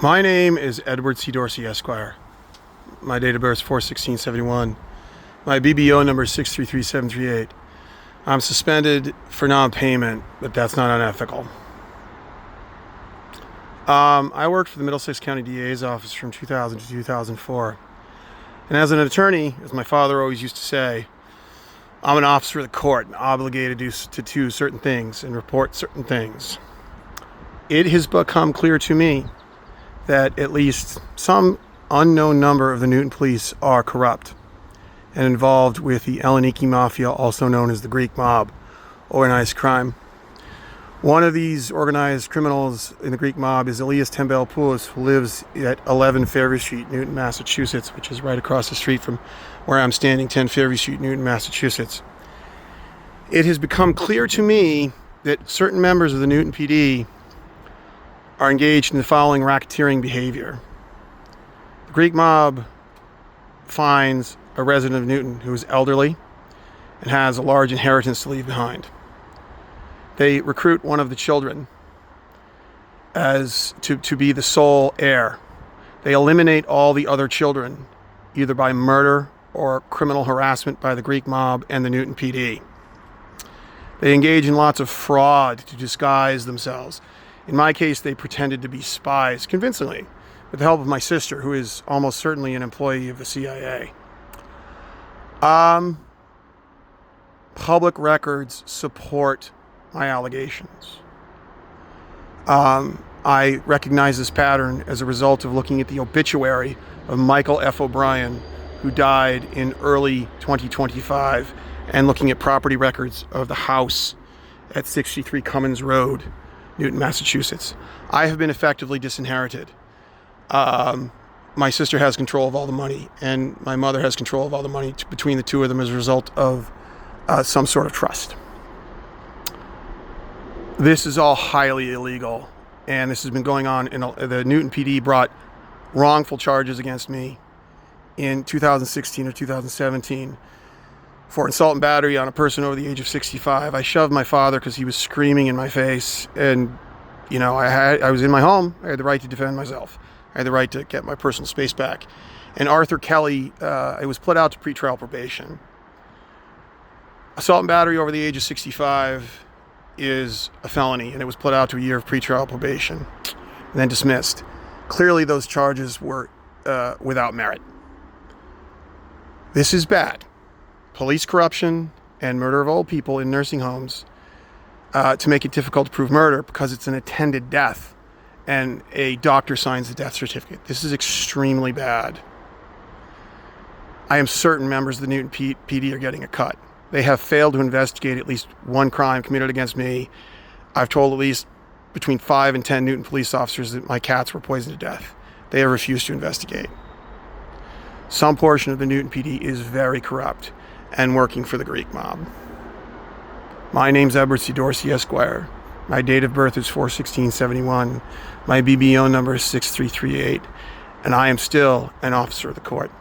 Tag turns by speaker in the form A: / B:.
A: My name is Edward C. Dorsey, Esquire. My date of birth is 4/16/71. My BBO number is 633738. I'm suspended for non-payment, but that's not unethical. I worked for the Middlesex County DA's office from 2000 to 2004. And as an attorney, as my father always used to say, I'm an officer of the court and obligated to do certain things and report certain things. It has become clear to me that at least some unknown number of the Newton police are corrupt and involved with the Eleniki Mafia, also known as the Greek mob, organized crime. One of these organized criminals in the Greek mob is Elias Tembelopoulos, who lives at 11 Fairview Street, Newton, Massachusetts, which is right across the street from where I'm standing, 10 Fairview Street, Newton, Massachusetts. It has become clear to me that certain members of the Newton PD are engaged in the following racketeering behavior. The Greek mob finds a resident of Newton who is elderly and has a large inheritance to leave behind. They recruit one of the children as to be the sole heir. They eliminate all the other children, either by murder or criminal harassment by the Greek mob and the Newton PD. They engage in lots of fraud to disguise themselves. In my case, they pretended to be spies, convincingly, with the help of my sister, who is almost certainly an employee of the CIA. Public records support my allegations. I recognize this pattern as a result of looking at the obituary of Michael F. O'Brien, who died in early 2025, and looking at property records of the house at 63 Cummins Road, Newton, Massachusetts. I have been effectively disinherited. My sister has control of all the money, and my mother has control of all the money between the two of them as a result of some sort of trust. This is all highly illegal, and this has been going on. The Newton PD brought wrongful charges against me in 2016 or 2017 for assault and battery on a person over the age of 65. I shoved my father because he was screaming in my face, and I was in my home. I had the right to defend myself. I had the right to get my personal space back. And Arthur Kelly, I was put out to pretrial probation. Assault and battery over the age of 65 is a felony, and it was put out to a year of pretrial probation and then dismissed. Clearly those charges were without merit. This is bad. Police corruption and murder of old people in nursing homes to make it difficult to prove murder because it's an attended death and a doctor signs the death certificate. This is extremely bad. I am certain members of the Newton PD are getting a cut. They have failed to investigate at least one crime committed against me. I've told at least between 5 and 10 Newton police officers that my cats were poisoned to death. They have refused to investigate. Some portion of the Newton PD is very corrupt and working for the Greek mob. My name's Edward C. Dorsey, Esquire. My date of birth is 4/16/71. My BBO number is 6338, and I am still an officer of the court.